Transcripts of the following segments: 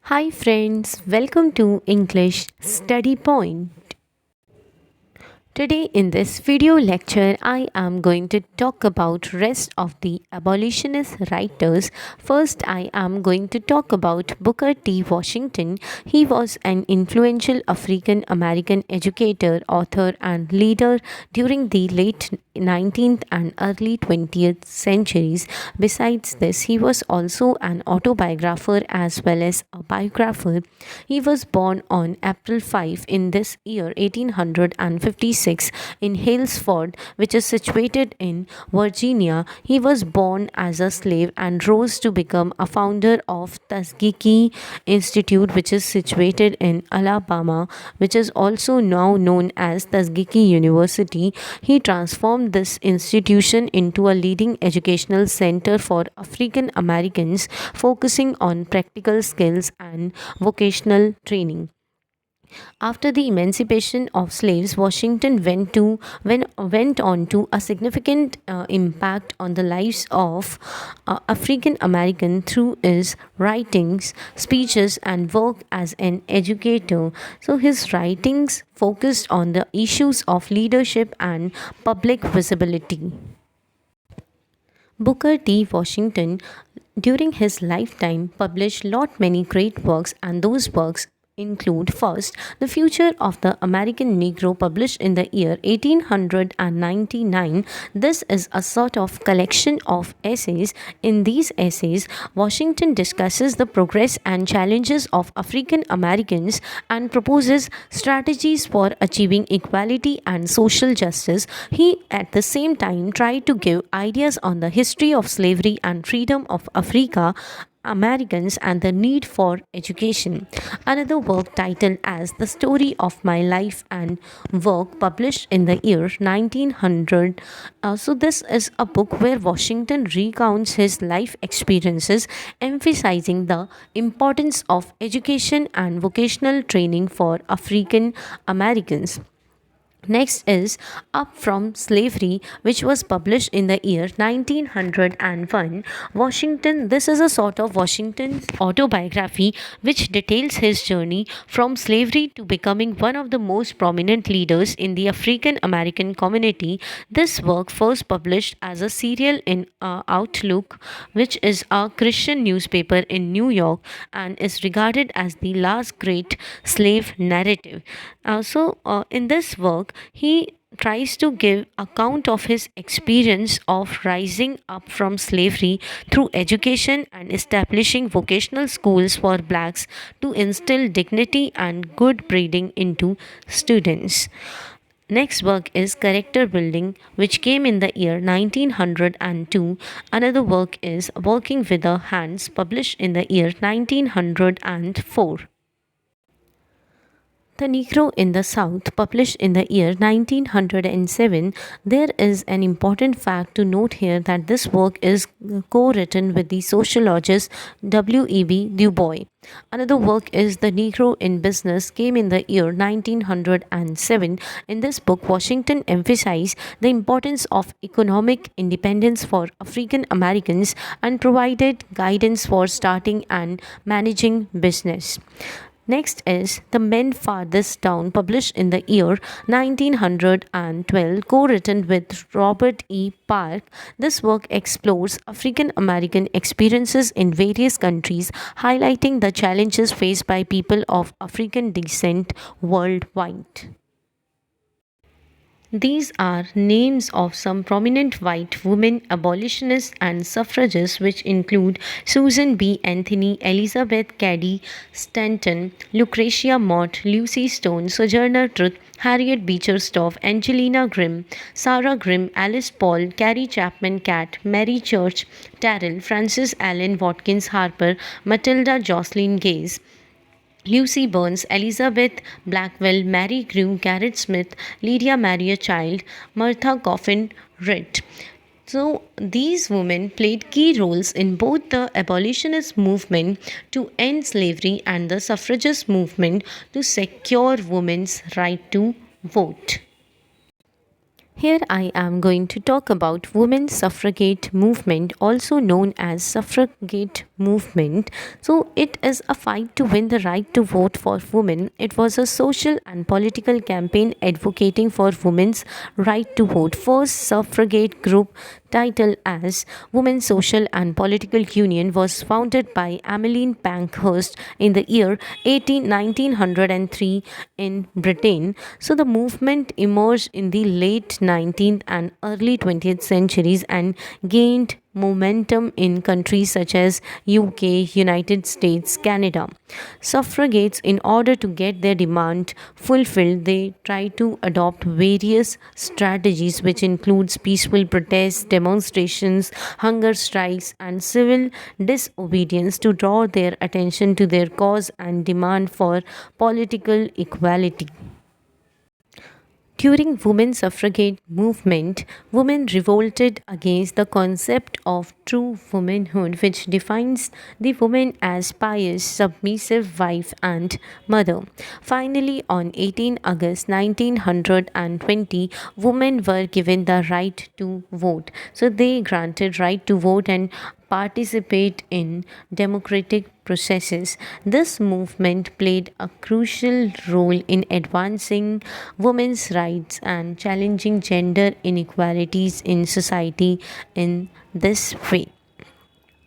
Hi friends, welcome to English Study Point. Today in this video lecture I am going to talk about rest of the abolitionist writers. First I am going to talk about Booker T. Washington. He was an influential African American educator, author and leader during the late 19th and early 20th centuries. Besides this, he was also an autobiographer as well as a biographer. He was born on April 5 in this year 1856 in Halesford, which is situated in Virginia. He was born as a slave and rose to become a founder of Tuskegee Institute, which is situated in Alabama, which is also now known as Tuskegee University. He transformed this institution into a leading educational center for African Americans, focusing on practical skills and vocational training. After the emancipation of slaves, Washington went on to a significant impact on the lives of African American through his writings, speeches, and work as an educator. So his writings focused on the issues of leadership and public visibility. Booker T. Washington during his lifetime published lot many great works, and those works include first The Future of the American Negro, published in the year 1899. This is a sort of collection of essays. In these essays, Washington discusses the progress and challenges of African Americans and proposes strategies for achieving equality and social justice. He at the same time tried to give ideas on the history of slavery and freedom of Africa Americans and the need for education. Another work titled as The Story of My Life and Work, published in the year 1900. So this is a book where Washington recounts his life experiences, emphasizing the importance of education and vocational training for African Americans. Next is Up from Slavery, which was published in the year 1901. Washington, this is a sort of Washington's autobiography which details his journey from slavery to becoming one of the most prominent leaders in the African American community. This work first published as a serial in Outlook, which is a Christian newspaper in New York, and is regarded as the last great slave narrative. In this work, he tries to give account of his experience of rising up from slavery through education and establishing vocational schools for blacks to instill dignity and good breeding into students. Next work is Character Building, which came in the year 1902. Another work is Working with the Hands, published in the year 1904. The Negro in the South, published in the year 1907. There is an important fact to note here that this work is co written with the sociologist W.E.B. Du Bois. Another work is The Negro in Business, came in the year 1907. In this book, Washington emphasized the importance of economic independence for African Americans and provided guidance for starting and managing business. Next is The Men Farthest Down, published in the year 1912, co written with Robert E. Park. This work explores African American experiences in various countries, highlighting the challenges faced by people of African descent worldwide. These are names of some prominent white women abolitionists and suffragists, which include Susan B. Anthony, Elizabeth Cady Stanton, Lucretia Mott, Lucy Stone, Sojourner Truth, Harriet Beecher Stowe, Angelina Grimm, Sarah Grimm, Alice Paul, Carrie Chapman Catt, Mary Church Terrell, Frances Allen Watkins Harper, Matilda Jocelyn Gaze, Lucy Burns, Elizabeth Blackwell, Mary Grew, Garrett Smith, Lydia Maria Child, Martha Coffin Ritt. So, these women played key roles in both the abolitionist movement to end slavery and the suffragist movement to secure women's right to vote. Here I am going to talk about women's suffragette movement, also known as suffragette movement. So it is a fight to win the right to vote for women. It was a social and political campaign advocating for women's right to vote. First suffragette group, titled as Women's Social and Political Union, was founded by Emmeline Pankhurst in the year 1903 in Britain. So the movement emerged in the late 19th and early 20th centuries and gained momentum in countries such as UK, United States, Canada. Suffragettes, in order to get their demand fulfilled, they try to adopt various strategies which includes peaceful protests, demonstrations, hunger strikes and civil disobedience to draw their attention to their cause and demand for political equality. During women's suffragette movement, women revolted against the concept of true womanhood, which defines the woman as pious, submissive wife and mother. Finally, on 18 August 1920, women were given the right to vote. So they granted right to vote and participate in democratic processes. This movement played a crucial role in advancing women's rights and challenging gender inequalities in society in this way.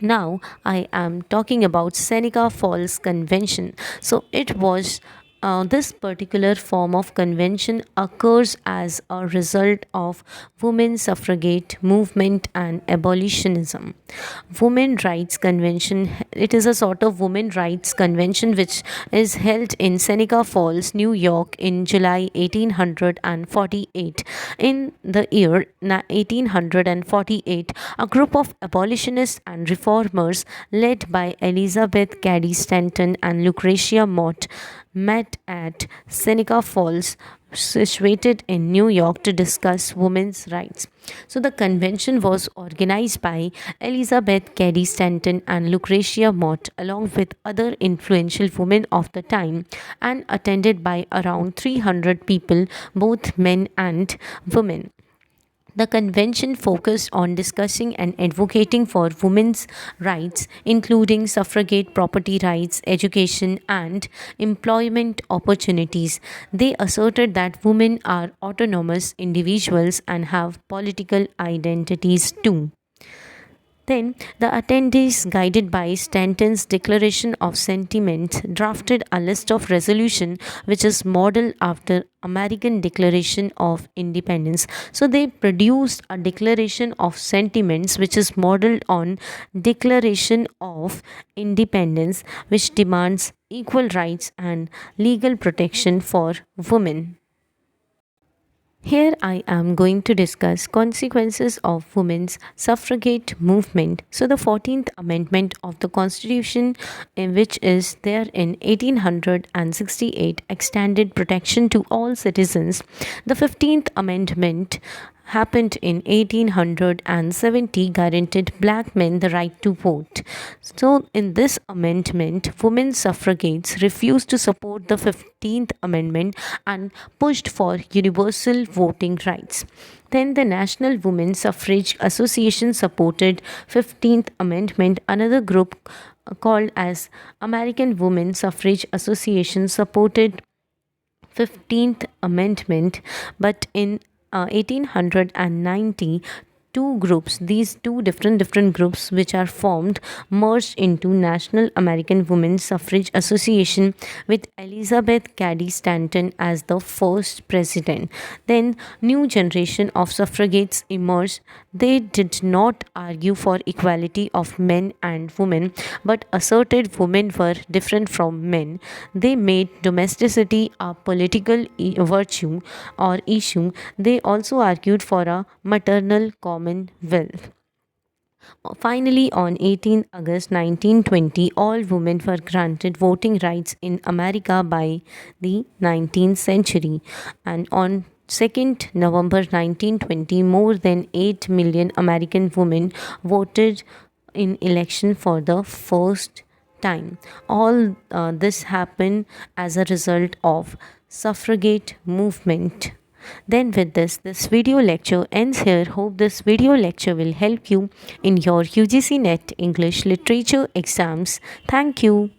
Now I am talking about Seneca Falls Convention. So it was this particular form of convention occurs as a result of women's suffragette movement and abolitionism. Women Rights Convention, it is a sort of women rights convention which is held in Seneca Falls, New York in July 1848. In the year 1848, a group of abolitionists and reformers led by Elizabeth Cady Stanton and Lucretia Mott met at Seneca Falls, situated in New York, to discuss women's rights. So the convention was organized by Elizabeth Cady Stanton and Lucretia Mott, along with other influential women of the time, and attended by around 300 people, both men and women. The convention focused on discussing and advocating for women's rights, including suffragette property rights, education, and employment opportunities. They asserted that women are autonomous individuals and have political identities too. Then, the attendees, guided by Stanton's Declaration of Sentiments, drafted a list of resolution which is modeled after American Declaration of Independence. So they produced a Declaration of Sentiments which is modeled on Declaration of Independence, which demands equal rights and legal protection for women. Here I am going to discuss consequences of women's suffragette movement. So the 14th Amendment of the Constitution, which is there in 1868, extended protection to all citizens. The 15th Amendment happened in 1870, guaranteed black men the right to vote. So in this amendment, women suffragettes refused to support the 15th Amendment and pushed for universal voting rights. Then the National Women Suffrage Association supported 15th Amendment. Another group called as American Women Suffrage Association supported 15th Amendment, but in 1890, these two different groups which are formed, merged into National American Women's Suffrage Association with Elizabeth Cady Stanton as the first president. Then new generation of suffragettes emerged. They did not argue for equality of men and women, but asserted women were different from men. They made domesticity a political virtue or issue. They also argued for a maternal commonwealth. Finally, on 18 August 1920, all women were granted voting rights in America by the 19th century. And on 2nd November 1920, more than 8 million American women voted in election for the first time. All this happened as a result of suffragette movement. Then with this video lecture ends here. Hope this video lecture will help you in your UGC NET English Literature exams. Thank you.